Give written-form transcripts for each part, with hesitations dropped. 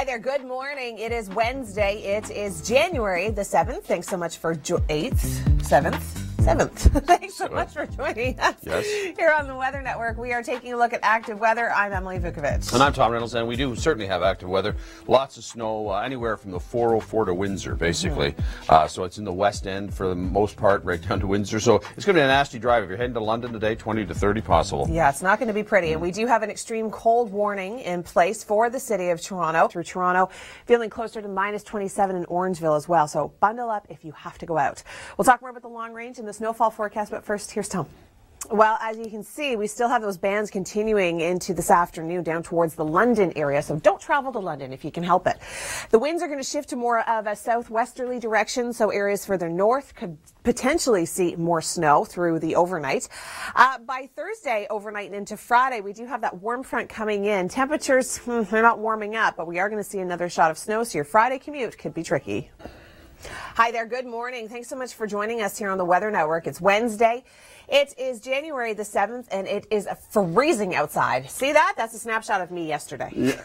Hi there. Good morning. It is Wednesday. It is January the 7th. Thanks so much for 8th, 7th. Thanks so much for joining us here on the Weather Network. We are taking a look at active weather. I'm Emily Vukovic. And I'm Tom Reynolds, and we do certainly have active weather. Lots of snow anywhere from the 404 to Windsor, basically. So it's in the west end for the most part, right down to Windsor. So it's going to be a nasty drive. If you're heading to London today, 20 to 30 possible. Yeah, it's not going to be pretty. And we do have an extreme cold warning in place for the city of Toronto. Through Toronto, feeling closer to minus 27 in Orangeville as well. So bundle up if you have to go out. We'll talk more about the long range and the snowfall forecast, but first, here's Tom. Well, as you can see, we still have those bands continuing into this afternoon down towards the London area, so don't travel to London if you can help it. The winds are going to shift to more of a southwesterly direction, so areas further north could potentially see more snow through the overnight. By Thursday overnight and into Friday, we do have that warm front coming in. Temperatures, they're not warming up, but we are going to see another shot of snow, so your Friday commute could be tricky. Hi there. Good morning. Thanks so much for joining us here on the Weather Network. It's Wednesday. It is January the 7th, and it is freezing outside. See that? That's a snapshot of me yesterday. Yeah.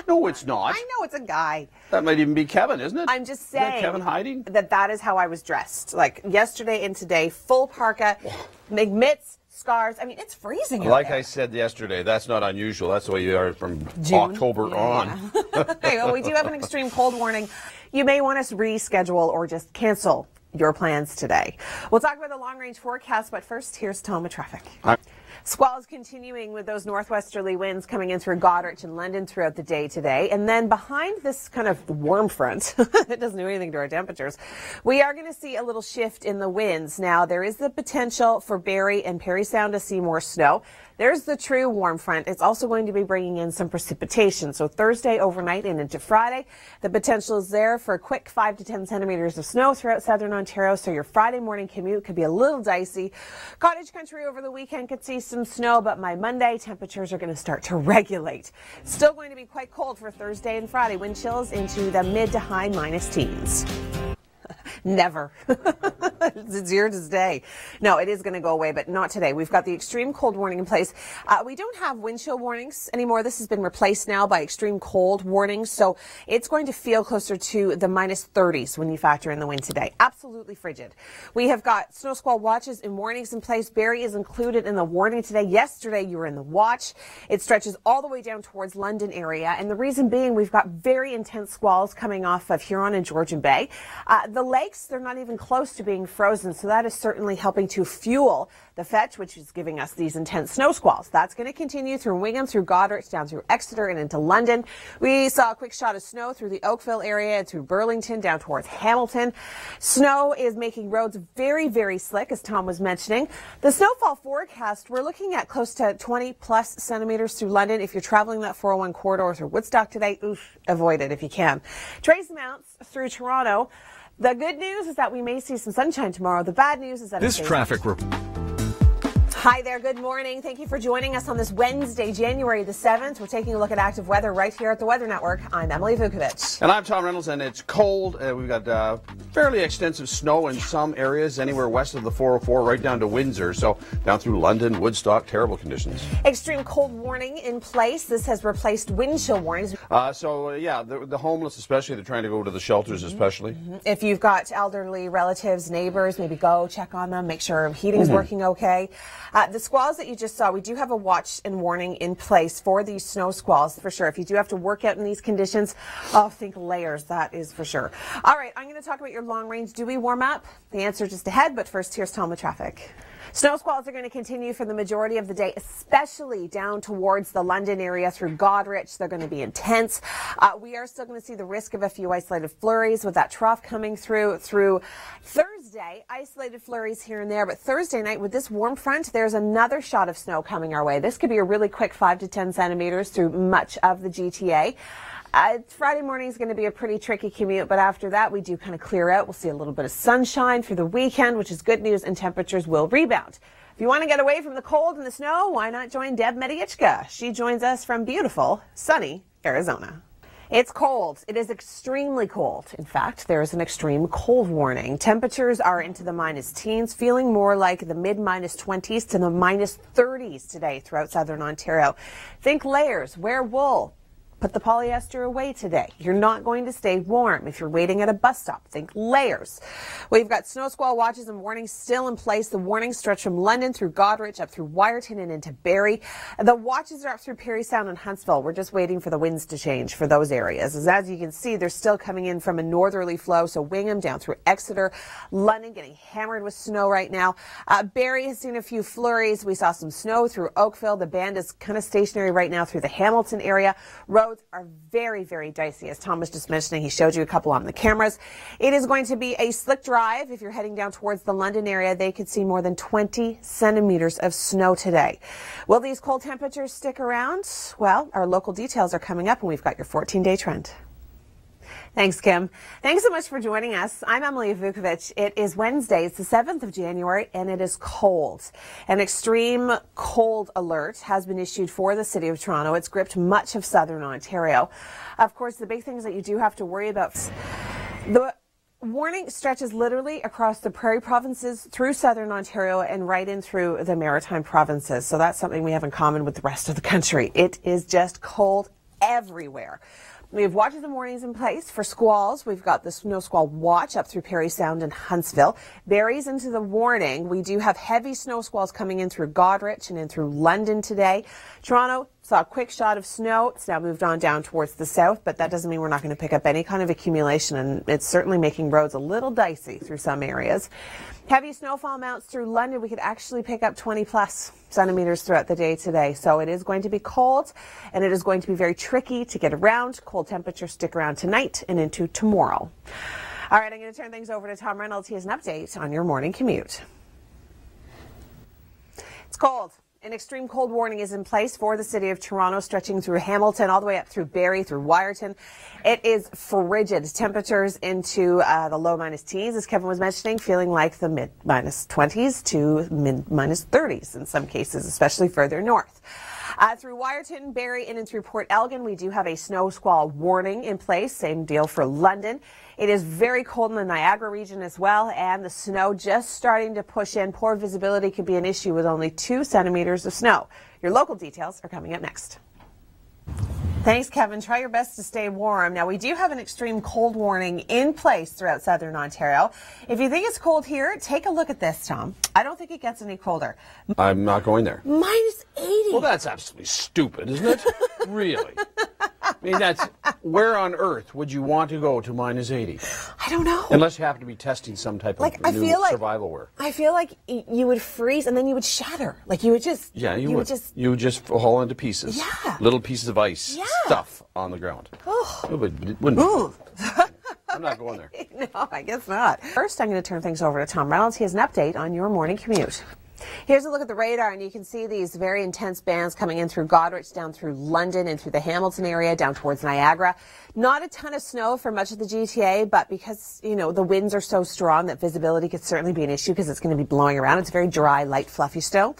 No, it's not. I know, it's a guy. That might even be Kevin, isn't it? I'm just saying. Is that Kevin hiding? That is how I was dressed. Like yesterday and today, full parka, big mitts, scarves. I mean, it's freezing out there. I said yesterday, that's not unusual. That's the way you are from June. October on. Okay, well, we do have an extreme cold warning. You may want to reschedule or just cancel your plans today. We'll talk about the long-range forecast, but first, here's Tom with traffic. Squall is continuing with those northwesterly winds coming in through Goderich and London throughout the day today. And then behind this kind of warm front, it doesn't do anything to our temperatures, we are going to see a little shift in the winds. Now, there is the potential for Barrie and Parry Sound to see more snow. There's the true warm front. It's also going to be bringing in some precipitation. So Thursday overnight and into Friday, the potential is there for a quick 5 to 10 centimeters of snow throughout southern Ontario. So your Friday morning commute could be a little dicey. Cottage country over the weekend could see some snow, but by Monday, temperatures are going to start to regulate. Still going to be quite cold for Thursday and Friday. Wind chills into the mid to high minus teens. Never. It's here to stay. No, it is going to go away, but not today. We've got the extreme cold warning in place. We don't have wind chill warnings anymore. This has been replaced now by extreme cold warnings. So it's going to feel closer to the minus 30s when you factor in the wind today. Absolutely frigid. We have got snow squall watches and warnings in place. Barrie is included in the warning today. Yesterday, you were in the watch. It stretches all the way down towards London area. And the reason being, we've got very intense squalls coming off of Huron and Georgian Bay. The lakes, they're not even close to being frozen, so that is certainly helping to fuel the fetch, which is giving us these intense snow squalls. That's going to continue through Wingham, through Goderich, down through Exeter and into London. We saw a quick shot of snow through the Oakville area and through Burlington down towards Hamilton. Snow is making roads very, very slick, as Tom was mentioning. The snowfall forecast, we're looking at close to 20 plus centimeters through London. If you're traveling that 401 corridor through Woodstock today, avoid it if you can. Trace amounts through Toronto. The good news is that we may see some sunshine tomorrow. The bad news is that this traffic report. Hi there. Good morning. Thank you for joining us on this Wednesday, January the 7th. We're taking a look at active weather right here at the Weather Network. I'm Emily Vukovic. And I'm Tom Reynolds, and it's cold. We've got fairly extensive snow in some areas, anywhere west of the 404, right down to Windsor. So down through London, Woodstock, terrible conditions. Extreme cold warning in place. This has replaced wind chill warnings. The homeless especially, they're trying to go to the shelters especially. If you've got elderly relatives, neighbors, maybe go check on them, make sure heating's working okay. The squalls that you just saw, we do have a watch and warning in place for these snow squalls, for sure. If you do have to work out in these conditions, think layers, that is for sure. All right, I'm going to talk about your long range. Do we warm up? The answer just ahead, but first, here's Tom with traffic. Snow squalls are going to continue for the majority of the day, especially down towards the London area through Goderich. They're going to be intense. We are still going to see the risk of a few isolated flurries with that trough coming through Thursday. Isolated flurries here and there, but Thursday night with this warm front, there's another shot of snow coming our way. This could be a really quick 5 to 10 centimeters through much of the GTA. Friday morning is going to be a pretty tricky commute, but after that, we do kind of clear out. We'll see a little bit of sunshine for the weekend, which is good news, and temperatures will rebound. If you want to get away from the cold and the snow, why not join Deb Mediichka? She joins us from beautiful, sunny Arizona. It's cold. It is extremely cold. In fact, there is an extreme cold warning. Temperatures are into the minus teens, feeling more like the mid minus 20s to the minus 30s today throughout southern Ontario. Think layers, wear wool. Put the polyester away today. You're not going to stay warm. If you're waiting at a bus stop, think layers. We've got snow squall watches and warnings still in place. The warnings stretch from London through Goderich up through Wyerton and into Barrie. The watches are up through Parry Sound and Huntsville. We're just waiting for the winds to change for those areas. As you can see, they're still coming in from a northerly flow. So Wingham down through Exeter, London getting hammered with snow right now. Barrie has seen a few flurries. We saw some snow through Oakville. The band is kind of stationary right now through the Hamilton area. Roads are very, very dicey. As Tom was just mentioning, he showed you a couple on the cameras. It is going to be a slick drive. If you're heading down towards the London area, they could see more than 20 centimeters of snow today. Will these cold temperatures stick around? Well, our local details are coming up, and we've got your 14-day trend. Thanks, Kim. Thanks so much for joining us. I'm Emily Vukovic. It is Wednesday. It's the 7th of January, and it is cold. An extreme cold alert has been issued for the city of Toronto. It's gripped much of southern Ontario. Of course, the big things that you do have to worry about. The warning stretches literally across the prairie provinces, through southern Ontario, and right in through the maritime provinces. So that's something we have in common with the rest of the country. It is just cold everywhere. We have watches and warnings in place for squalls. We've got the snow squall watch up through Parry Sound and Huntsville. Barrie's into the warning. We do have heavy snow squalls coming in through Goderich and in through London today. Toronto saw a quick shot of snow. It's now moved on down towards the south, but that doesn't mean we're not going to pick up any kind of accumulation, and it's certainly making roads a little dicey through some areas. Heavy snowfall amounts through London. We could actually pick up 20 plus centimeters throughout the day today. So it is going to be cold, and it is going to be very tricky to get around. Cold temperatures stick around tonight and into tomorrow. All right, I'm going to turn things over to Tom Reynolds. He has an update on your morning commute. It's cold. An extreme cold warning is in place for the city of Toronto, stretching through Hamilton all the way up through Barrie, through Wyerton. It is frigid. Temperatures into the low minus teens, as Kevin was mentioning, feeling like the mid minus 20s to mid minus 30s in some cases, especially further north. Through Wyerton, Barrie, and through Port Elgin, we do have a snow squall warning in place. Same deal for London. It is very cold in the Niagara region as well, and the snow just starting to push in. Poor visibility could be an issue with only 2 centimeters of snow. Your local details are coming up next. Thanks, Kevin. Try your best to stay warm. Now, we do have an extreme cold warning in place throughout southern Ontario. If you think it's cold here, take a look at this, Tom. I don't think it gets any colder. I'm not going there. Minus 80. Well, that's absolutely stupid, isn't it? Really? I mean, that's, where on earth would you want to go to minus 80? I don't know. Unless you happen to be testing some type of new survival wear. I feel like you would freeze and then you would shatter. Like you would just... Yeah, you would. You would just fall into pieces. Yeah. Little pieces of ice. Yeah. Stuff on the ground. Oh. It wouldn't. I'm not going there. No, I guess not. First, I'm going to turn things over to Tom Reynolds. He has an update on your morning commute. Here's a look at the radar, and you can see these very intense bands coming in through Goderich, down through London, and through the Hamilton area, down towards Niagara. Not a ton of snow for much of the GTA, but because, you know, the winds are so strong that visibility could certainly be an issue because it's going to be blowing around. It's very dry, light, fluffy snow.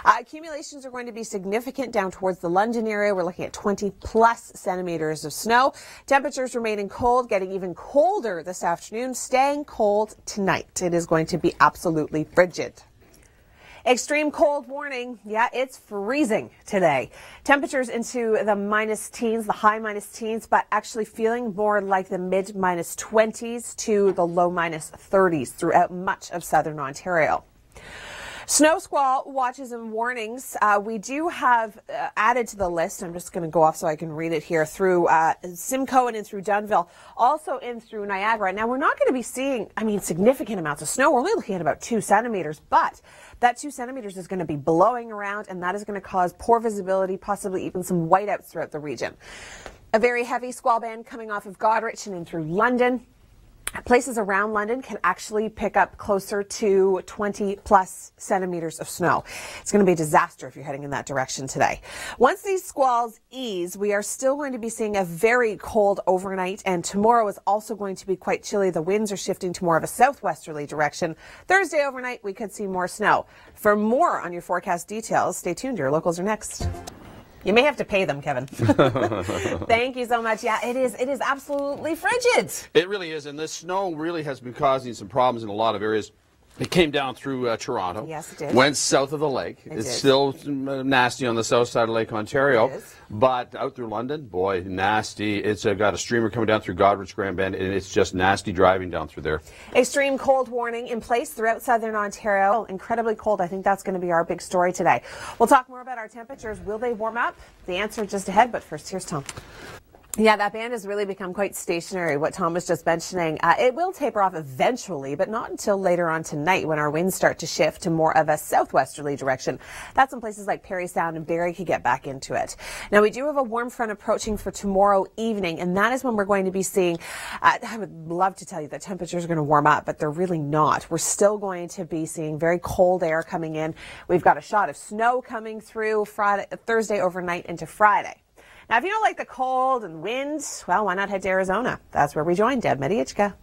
Accumulations are going to be significant down towards the London area. We're looking at 20 plus centimeters of snow. Temperatures remaining cold, getting even colder this afternoon, staying cold tonight. It is going to be absolutely frigid. Extreme cold warning. Yeah, it's freezing today. Temperatures into the minus teens, the high minus teens, but actually feeling more like the mid minus 20s to the low minus 30s throughout much of southern Ontario. Snow squall watches and warnings. We do have added to the list. I'm just going to go off so I can read it here through Simcoe and in through Dunnville, also in through Niagara. Now, we're not going to be seeing, significant amounts of snow. We're only looking at about 2 centimeters, but that 2 centimeters is going to be blowing around, and that is going to cause poor visibility, possibly even some whiteouts throughout the region. A very heavy squall band coming off of Goderich and in through London. Places around London can actually pick up closer to 20 plus centimeters of snow. It's going to be a disaster if you're heading in that direction today. Once these squalls ease, we are still going to be seeing a very cold overnight, and tomorrow is also going to be quite chilly. The winds are shifting to more of a southwesterly direction. Thursday overnight, we could see more snow. For more on your forecast details, stay tuned. Your locals are next. You may have to pay them, Kevin. Thank you so much. Yeah, it is absolutely frigid. It really is, and this snow really has been causing some problems in a lot of areas. It came down through Toronto. Yes, it did. Went south of the lake. It's still nasty on the south side of Lake Ontario. It is. But out through London, boy, nasty. It's got a streamer coming down through Goderich, Grand Bend, and it's just nasty driving down through there. Extreme cold warning in place throughout southern Ontario. Incredibly cold. I think that's going to be our big story today. We'll talk more about our temperatures. Will they warm up? The answer just ahead, but first, here's Tom. Yeah, that band has really become quite stationary, what Tom was just mentioning. It will taper off eventually, but not until later on tonight when our winds start to shift to more of a southwesterly direction. That's when places like Parry Sound and Barrie could get back into it. Now, we do have a warm front approaching for tomorrow evening, and that is when we're going to be seeing, I would love to tell you that temperatures are going to warm up, but they're really not. We're still going to be seeing very cold air coming in. We've got a shot of snow coming through Thursday overnight into Friday. Now, if you don't like the cold and wind, well, why not head to Arizona? That's where we join Deb Medichka.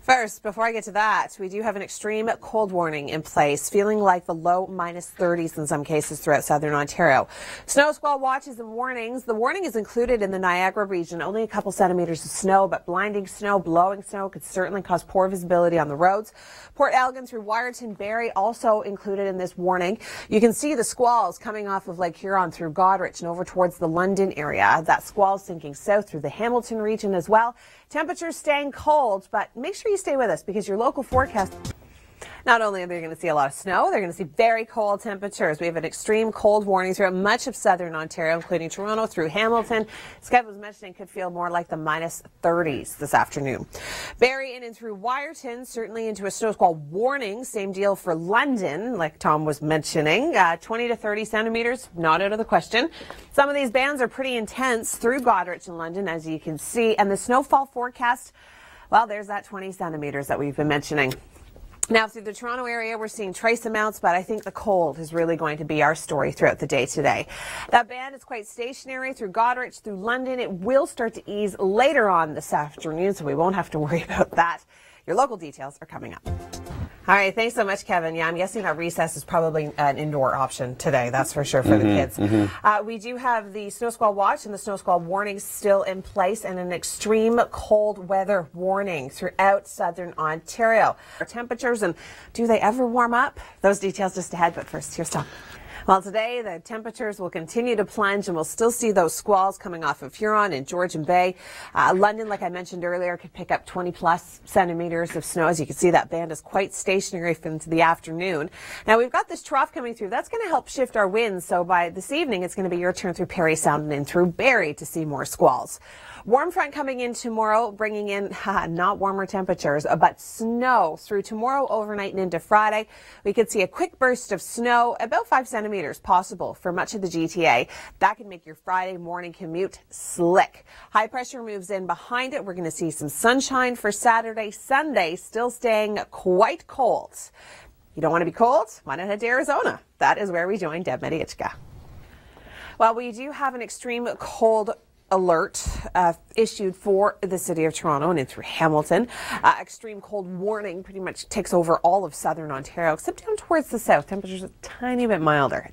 First, before I get to that, we do have an extreme cold warning in place, feeling like the low -30s in some cases throughout southern Ontario. Snow squall watches and warnings. The warning is included in the Niagara region, only a couple centimeters of snow, but blinding snow, blowing snow could certainly cause poor visibility on the roads. Port Elgin through Wyerton, Barrie also included in this warning. You can see the squalls coming off of Lake Huron through Goderich and over towards the London area. That squall sinking south through the Hamilton region as well. Temperatures staying cold, but make sure you stay with us because your local forecast, not only are they going to see a lot of snow, they're going to see very cold temperatures. We have an extreme cold warning throughout much of southern Ontario, including Toronto through Hamilton. Scott was mentioning could feel more like the -30s this afternoon. Barrie in and through Wyerton, certainly into a snow squall warning. Same deal for London, like Tom was mentioning. 20 to 30 centimeters, not out of the question. Some of these bands are pretty intense through Goderich and London, as you can see. And the snowfall forecast, well, there's that 20 centimeters that we've been mentioning. Now, through the Toronto area, we're seeing trace amounts, but I think the cold is really going to be our story throughout the day today. That band is quite stationary through Goderich, through London. It will start to ease later on this afternoon, so we won't have to worry about that. Your local details are coming up. All right, thanks so much, Kevin. Yeah, I'm guessing that recess is probably an indoor option today. That's for sure for the kids. We do have the snow squall watch and the snow squall warning still in place, and an extreme cold weather warning throughout southern Ontario. Our temperatures, and do they ever warm up? Those details just ahead, but first, here's Tom. Well, today the temperatures will continue to plunge, and we'll still see those squalls coming off of Huron and Georgian Bay. London, like I mentioned earlier, could pick up 20+ centimeters of snow. As you can see, that band is quite stationary into the afternoon. Now, we've got this trough coming through. That's going to help shift our winds. So by this evening, it's going to be your turn through Parry Sound and in through Barrie to see more squalls. Warm front coming in tomorrow, bringing in not warmer temperatures, but snow through tomorrow overnight and into Friday. We could see a quick burst of snow, about 5 centimeters possible for much of the GTA. That can make your Friday morning commute slick. High pressure moves in behind it. We're going to see some sunshine for Saturday. Sunday still staying quite cold. You don't want to be cold? Why not head to Arizona? That is where we join Deb Medichka. Well, we do have an extreme cold alert issued for the city of Toronto and in through Hamilton. Extreme cold warning pretty much takes over all of southern Ontario, except down towards the south. Temperatures a tiny bit milder,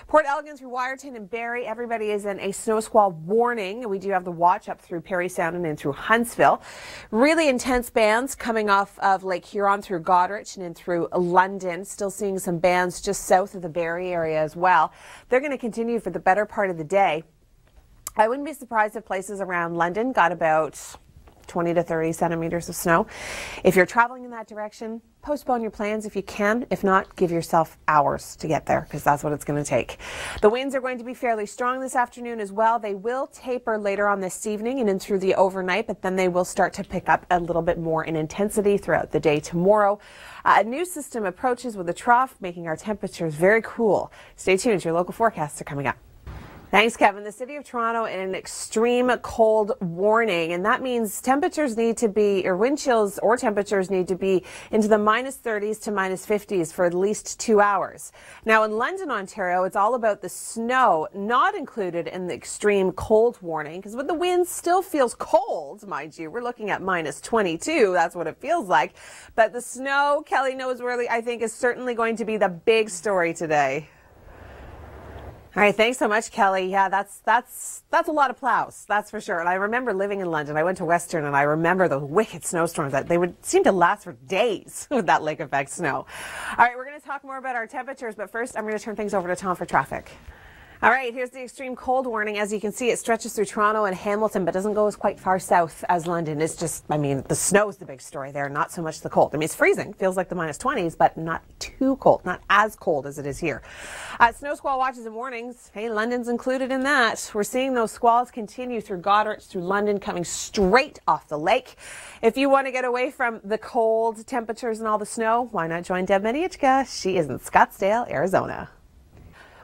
Port Elgin through Wyerton and Barrie, everybody is in a snow squall warning. We do have the watch up through Parry Sound and in through Huntsville. Really intense bands coming off of Lake Huron through Goderich and in through London. Still seeing some bands just south of the Barrie area as well. They're going to continue for the better part of the day. I wouldn't be surprised if places around London got about 20 to 30 centimeters of snow. If you're traveling in that direction, postpone your plans if you can. If not, give yourself hours to get there, because that's what it's going to take. The winds are going to be fairly strong this afternoon as well. They will taper later on this evening and in through the overnight, but then they will start to pick up a little bit more in intensity throughout the day tomorrow. A new system approaches with a trough, making our temperatures very cool. Stay tuned. Your local forecasts are coming up. Thanks, Kevin. The city of Toronto in an extreme cold warning, and that means temperatures need to be, or wind chills or temperatures need to be into the -30s to -50s for at least 2 hours. Now, in London, Ontario, it's all about the snow, not included in the extreme cold warning, because with the wind still feels cold, mind you. We're looking at -22. That's what it feels like. But the snow, Kelly Noseworthy, I think, is certainly going to be the big story today. All right, thanks so much, Kelly. Yeah, that's a lot of plows, that's for sure. And I remember living in London. I went to Western, and I remember those wicked snowstorms that they would seem to last for days with that lake effect snow. All right, we're going to talk more about our temperatures, but first I'm going to turn things over to Tom for traffic. All right, here's the extreme cold warning. As you can see, it stretches through Toronto and Hamilton, but doesn't go as quite far south as London. It's just, I mean, the snow is the big story there, not so much the cold. I mean, it's freezing, feels like the -20s, but not too cold, not as cold as it is here. Snow squall watches and warnings. Hey, London's included in that. We're seeing those squalls continue through Goderich, through London, coming straight off the lake. If you want to get away from the cold temperatures and all the snow, why not join Deb Medichka? She is in Scottsdale, Arizona.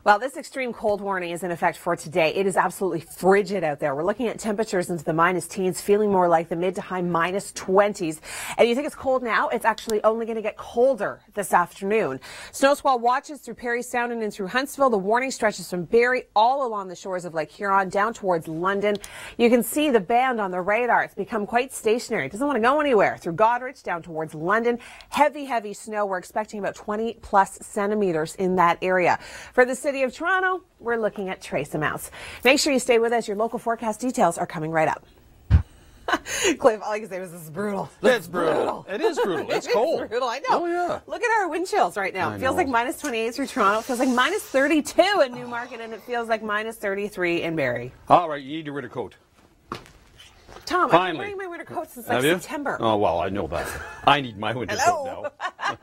Well, this extreme cold warning is in effect for today. It is absolutely frigid out there. We're looking at temperatures into the -teens, feeling more like the mid to high -20s. And you think it's cold now? It's actually only going to get colder this afternoon. Snow squall watches through Parry Sound and in through Huntsville. The warning stretches from Barrie all along the shores of Lake Huron down towards London. You can see the band on the radar. It's become quite stationary. It doesn't want to go anywhere. Through Goderich down towards London. Heavy, heavy snow. We're expecting about 20+ centimeters in that area. For the city of Toronto, we're looking at trace amounts. Make sure you stay with us. Your local forecast details are coming right up. Cliff, all I can say was this is brutal. It's brutal. It is brutal. It's cold. It's brutal, I know. Oh, yeah. Look at our wind chills right now. It feels like -28 through Toronto. It feels like -32 in Newmarket, and it feels like -33 in Barrie. All right, you need to wear a coat. Tom, Finally. I've been wearing my winter coat since like September. Oh, well, I know that. I need my winter coat now.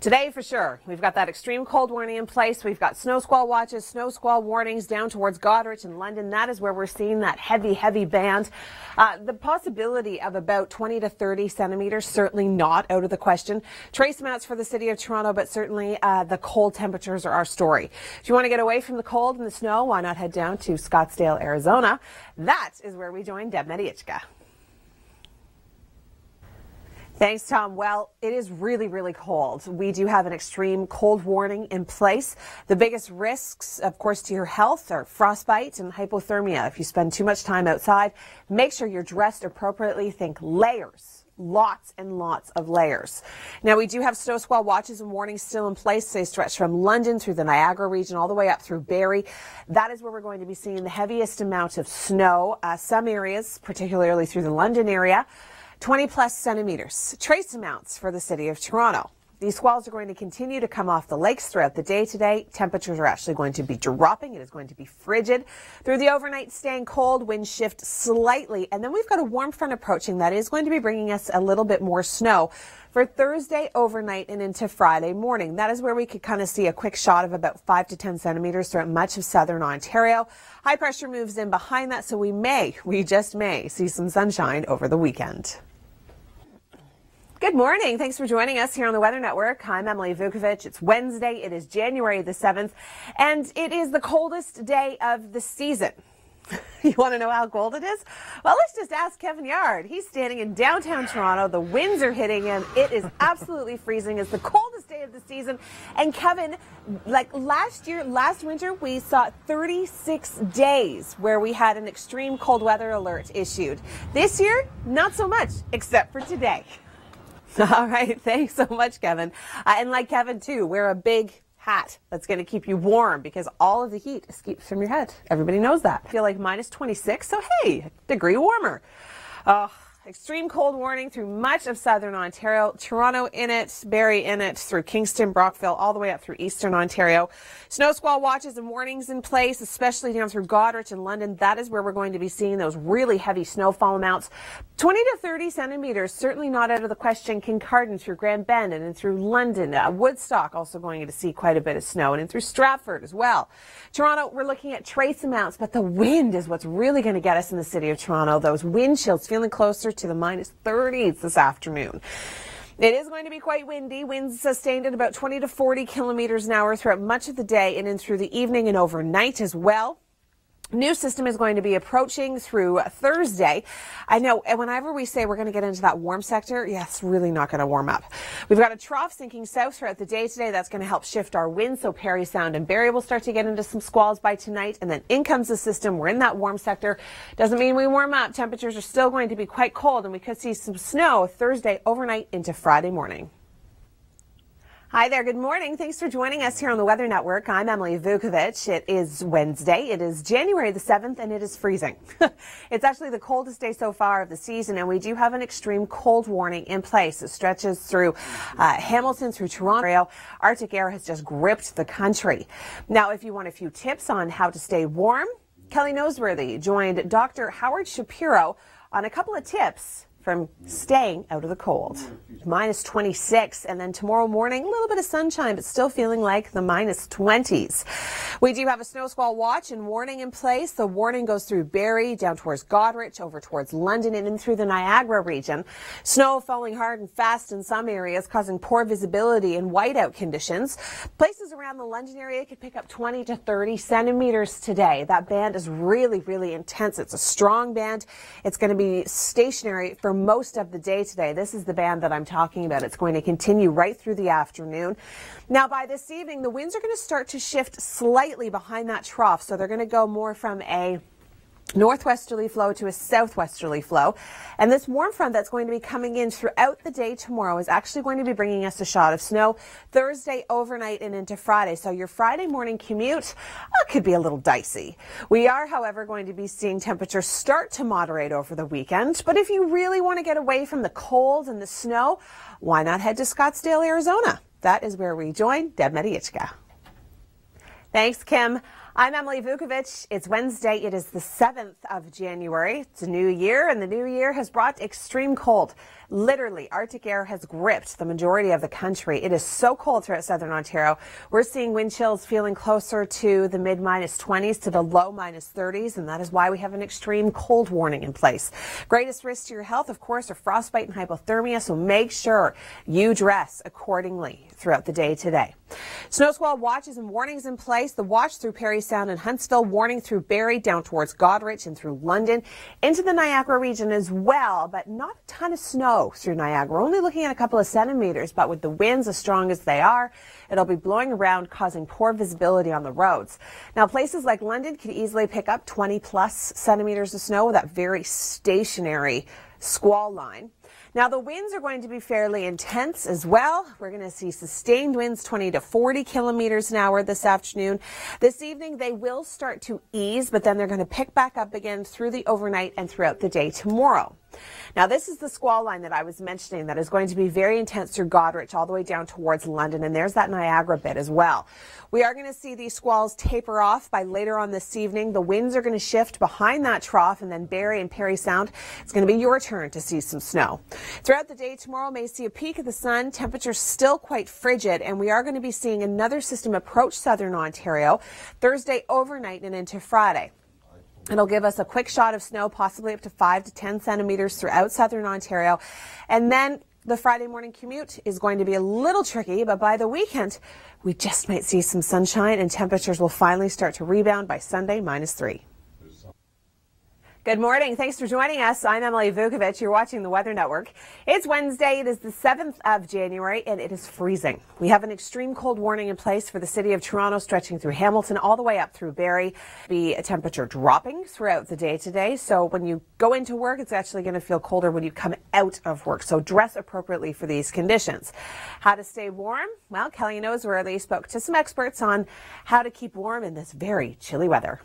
Today, for sure, we've got that extreme cold warning in place. We've got snow squall watches, snow squall warnings down towards Goderich and London. That is where we're seeing that heavy, heavy band. The possibility of about 20 to 30 centimeters, certainly not out of the question. Trace amounts for the city of Toronto, but certainly the cold temperatures are our story. If you want to get away from the cold and the snow, why not head down to Scottsdale, Arizona? That is where we join Deb Medichka. Thanks, Tom. Well, it is really, really cold. We do have an extreme cold warning in place. The biggest risks, of course, to your health are frostbite and hypothermia. If you spend too much time outside, make sure you're dressed appropriately. Think layers. Lots and lots of layers. Now, we do have snow squall watches and warnings still in place. They stretch from London through the Niagara region all the way up through Barrie. That is where we're going to be seeing the heaviest amount of snow. Some areas, particularly through the London area, 20+ centimeters. Trace amounts for the city of Toronto. These squalls are going to continue to come off the lakes throughout the day today. Temperatures are actually going to be dropping. It is going to be frigid. Through the overnight, staying cold, winds shift slightly. And then we've got a warm front approaching that is going to be bringing us a little bit more snow for Thursday overnight and into Friday morning. That is where we could kind of see a quick shot of about 5 to 10 centimeters throughout much of southern Ontario. High pressure moves in behind that, so we just may see some sunshine over the weekend. Good morning. Thanks for joining us here on the Weather Network. I'm Emily Vukovic. It's Wednesday. It is January the 7th, and it is the coldest day of the season. You want to know how cold it is? Well, let's just ask Kevin Yard. He's standing in downtown Toronto. The winds are hitting him. It is absolutely freezing. It's the coldest day of the season. And Kevin, like last winter, we saw 36 days where we had an extreme cold weather alert issued. This year, not so much, except for today. All right. Thanks so much, Kevin. And like Kevin, too, wear a big hat that's going to keep you warm because all of the heat escapes from your head. Everybody knows that. I feel like -26, so hey, a degree warmer. Extreme cold warning through much of southern Ontario. Toronto in it, Barrie in it, through Kingston, Brockville, all the way up through eastern Ontario. Snow squall watches and warnings in place, especially down through Goderich and London. That is where we're going to be seeing those really heavy snowfall amounts. 20 to 30 centimeters, certainly not out of the question. Kincardine through Grand Bend and in through London. Woodstock also going to see quite a bit of snow, and in through Stratford as well. Toronto, we're looking at trace amounts, but the wind is what's really going to get us in the city of Toronto. Those wind chills feeling closer to the -30s this afternoon. It is going to be quite windy. Winds sustained at about 20 to 40 kilometers an hour throughout much of the day and in through the evening and overnight as well. New system is going to be approaching through Thursday. I know whenever we say we're going to get into that warm sector, yeah, it's really not going to warm up. We've got a trough sinking south throughout the day today. That's going to help shift our winds. So Parry Sound and Barrie will start to get into some squalls by tonight. And then in comes the system. We're in that warm sector. Doesn't mean we warm up. Temperatures are still going to be quite cold, and we could see some snow Thursday overnight into Friday morning. Hi there. Good morning. Thanks for joining us here on the Weather Network. I'm Emily Vukovic. It is Wednesday. It is January the 7th, and it is freezing. It's actually the coldest day so far of the season, and we do have an extreme cold warning in place. It stretches through Hamilton, through Toronto. Arctic air has just gripped the country. Now, if you want a few tips on how to stay warm, Kelly Noseworthy joined Dr. Howard Shapiro on a couple of tips from staying out of the cold. Minus 26, and then tomorrow morning, a little bit of sunshine, but still feeling like the minus 20s. We do have a snow squall watch and warning in place. The warning goes through Barrie, down towards Goderich, over towards London, and in through the Niagara region. Snow falling hard and fast in some areas, causing poor visibility and whiteout conditions. Places around the London area could pick up 20 to 30 centimeters today. That band is really, really intense. It's a strong band. It's going to be stationary for most of the day today. This is the band that I'm talking about. It's going to continue right through the afternoon. Now, by this evening, the winds are going to start to shift slightly behind that trough. So they're going to go more from a northwesterly flow to a southwesterly flow. And this warm front that's going to be coming in throughout the day tomorrow is actually going to be bringing us a shot of snow Thursday overnight and into Friday. So your Friday morning commute could be a little dicey. We are, however, going to be seeing temperatures start to moderate over the weekend. But if you really want to get away from the cold and the snow, why not head to Scottsdale, Arizona? That is where we join Deb Medichka. Thanks, Kim. I'm Emily Vukovic. It's Wednesday. It is the 7th of January. It's a new year, and the new year has brought extreme cold. Literally, Arctic air has gripped the majority of the country. It is so cold throughout southern Ontario. We're seeing wind chills feeling closer to the mid minus 20s to the low minus 30s, and that is why we have an extreme cold warning in place. Greatest risk to your health, of course, are frostbite and hypothermia, so make sure you dress accordingly throughout the day today. Snow squall watches and warnings in place. The watch through Parry Sound and Huntsville, warning through Barrie down towards Goderich and through London into the Niagara region as well, but not a ton of snow through Niagara. We're only looking at a couple of centimeters, but with the winds as strong as they are, it'll be blowing around, causing poor visibility on the roads. Now, places like London could easily pick up 20 plus centimeters of snow with that very stationary squall line. Now, the winds are going to be fairly intense as well. We're going to see sustained winds 20 to 40 kilometers an hour this afternoon. This evening, they will start to ease, but then they're going to pick back up again through the overnight and throughout the day tomorrow. Now, this is the squall line that I was mentioning that is going to be very intense through Goderich all the way down towards London, and there's that Niagara bit as well. We are going to see these squalls taper off by later on this evening. The winds are going to shift behind that trough, and then Barrie and Parry Sound, it's going to be your turn to see some snow. Throughout the day tomorrow, may see a peak of the sun. Temperatures still quite frigid, and we are going to be seeing another system approach southern Ontario Thursday overnight and into Friday. It'll give us a quick shot of snow, possibly up to 5 to 10 centimeters throughout southern Ontario. And then the Friday morning commute is going to be a little tricky, but by the weekend, we just might see some sunshine and temperatures will finally start to rebound by Sunday, minus 3. Good morning. Thanks for joining us. I'm Emily Vukovic. You're watching the Weather Network. It's Wednesday. It is the 7th of January, and it is freezing. We have an extreme cold warning in place for the city of Toronto, stretching through Hamilton all the way up through Barrie. The temperature dropping throughout the day today. So when you go into work, it's actually going to feel colder when you come out of work. So dress appropriately for these conditions. How to stay warm? Well, Kelly Noseworthy spoke to some experts on how to keep warm in this very chilly weather.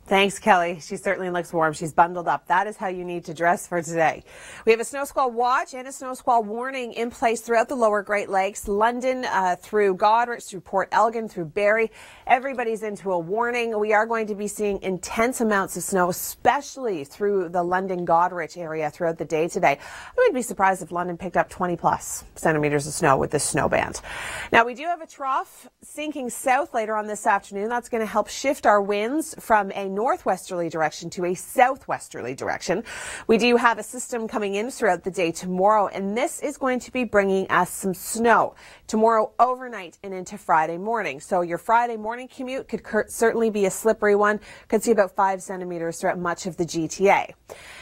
Thanks, Kelly. She certainly looks warm. She's bundled up. That is how you need to dress for today. We have a snow squall watch and a snow squall warning in place throughout the lower Great Lakes. London through Goderich, through Port Elgin, through Barrie. Everybody's into a warning. We are going to be seeing intense amounts of snow, especially through the London-Goderich area throughout the day today. I would be surprised if London picked up 20 plus centimeters of snow with this snow band. Now, we do have a trough sinking south later on this afternoon. That's going to help shift our winds from a northwesterly direction to a southwesterly direction. We do have a system coming in throughout the day tomorrow, and this is going to be bringing us some snow tomorrow overnight and into Friday morning. So your Friday morning commute could certainly be a slippery one. Could see about 5 centimeters throughout much of the GTA.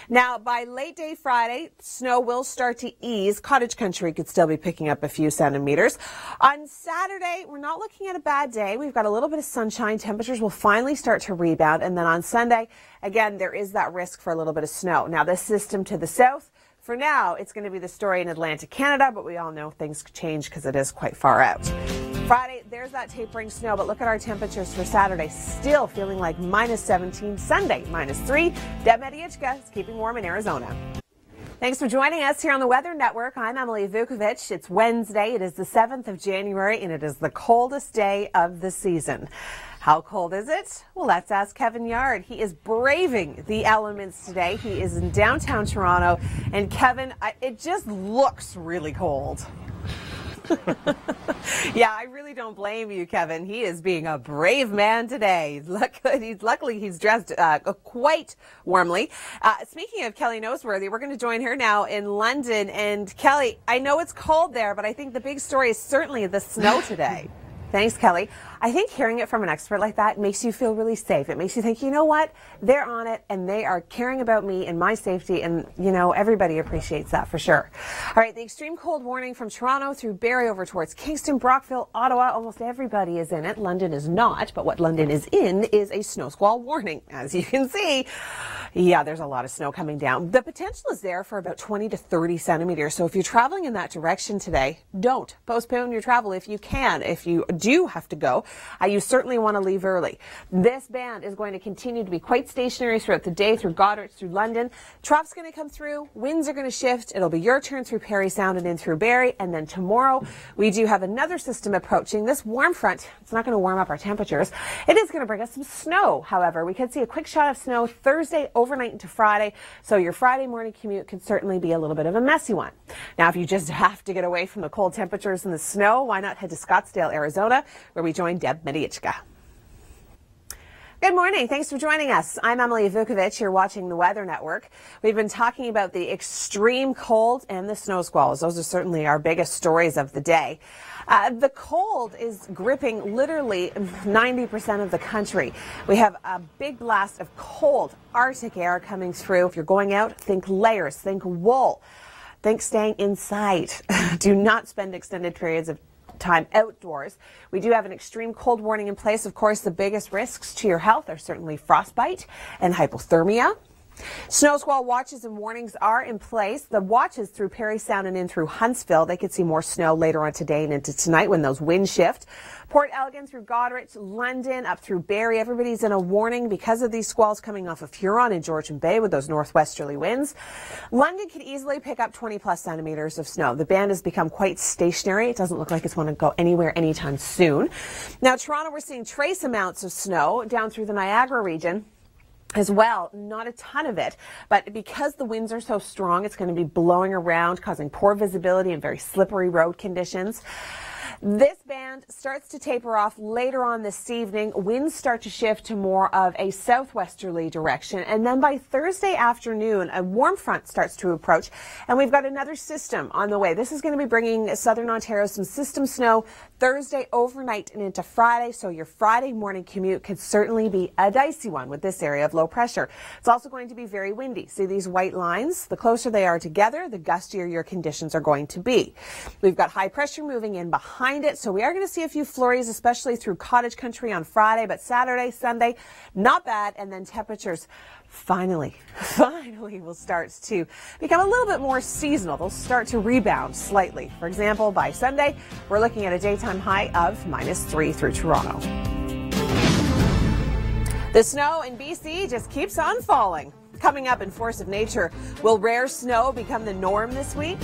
Now, by late day Friday, snow will start to ease. Cottage country could still be picking up a few centimeters. On Saturday, we're not looking at a bad day. We've got a little bit of sunshine. Temperatures will finally start to rebound. And then on Sunday, again, there is that risk for a little bit of snow. Now, this system to the south For now, it's going to be the story in Atlantic Canada, but we all know things change because it is quite far out. Friday, there's that tapering snow, but look at our temperatures for Saturday. Still feeling like -17. Sunday, -3. Deb Mediachka is keeping warm in Arizona. Thanks for joining us here on the Weather Network. I'm Emily Vukovic. It's Wednesday. It is the 7th of January, and it is the coldest day of the season. How cold is it? Well, let's ask Kevin Yard. He is braving the elements today. He is in downtown Toronto. And Kevin, it just looks really cold. Yeah, I really don't blame you, Kevin. He is being a brave man today. Luckily, he's dressed quite warmly. Speaking of Kelly Noseworthy, we're going to join her now in London. And Kelly, I know it's cold there, but I think the big story is certainly the snow today. Thanks, Kelly. I think hearing it from an expert like that makes you feel really safe. It makes you think, you know what? They're on it and they are caring about me and my safety. And, you know, everybody appreciates that for sure. All right. The extreme cold warning from Toronto through Barrie over towards Kingston, Brockville, Ottawa. Almost everybody is in it. London is not. But what London is in is a snow squall warning. As you can see, yeah, there's a lot of snow coming down. The potential is there for about 20 to 30 centimeters. So if you're traveling in that direction today, don't postpone your travel if you can. If you do have to go, you certainly want to leave early. This band is going to continue to be quite stationary throughout the day through Goddard, through London. Trough's going to come through. Winds are going to shift. It'll be your turn through Parry Sound and in through Barrie. And then tomorrow, we do have another system approaching. This warm front, it's not going to warm up our temperatures. It is going to bring us some snow. However, we could see a quick shot of snow Thursday overnight into Friday. So your Friday morning commute could certainly be a little bit of a messy one. Now, if you just have to get away from the cold temperatures and the snow, why not head to Scottsdale, Arizona, where we join Deb Mediachka. Good morning. Thanks for joining us. I'm Emily Vukovic. You're watching the Weather Network. We've been talking about the extreme cold and the snow squalls. Those are certainly our biggest stories of the day. The cold is gripping literally 90% of the country. We have a big blast of cold Arctic air coming through. If you're going out, think layers, think wool, think staying inside. Do not spend extended periods of time outdoors. We do have an extreme cold warning in place. Of course, the biggest risks to your health are certainly frostbite and hypothermia. Snow squall watches and warnings are in place. The watches through Parry Sound and in through Huntsville. They could see more snow later on today and into tonight when those winds shift. Port Elgin through Goderich, London, up through Barrie. Everybody's in a warning because of these squalls coming off of Huron and Georgian Bay with those northwesterly winds. London could easily pick up 20 plus centimeters of snow. The band has become quite stationary. It doesn't look like it's going to go anywhere anytime soon. Now, Toronto, we're seeing trace amounts of snow down through the Niagara region as well. Not a ton of it, but because the winds are so strong, it's going to be blowing around, causing poor visibility and very slippery road conditions. This band starts to taper off later on this evening. Winds start to shift to more of a southwesterly direction. And then by Thursday afternoon, a warm front starts to approach. And we've got another system on the way. This is going to be bringing southern Ontario some system snow Thursday overnight and into Friday. So your Friday morning commute could certainly be a dicey one with this area of low pressure. It's also going to be very windy. See these white lines? The closer they are together, the gustier your conditions are going to be. We've got high pressure moving in behind it, so we are going to see a few flurries, especially through cottage country on Friday, but Saturday, Sunday, not bad. And then temperatures finally will start to become a little bit more seasonal. They'll start to rebound slightly. For example, by Sunday, we're looking at a daytime high of -3 through Toronto. The snow in BC just keeps on falling. Coming up in Force of Nature, will rare snow become the norm this week?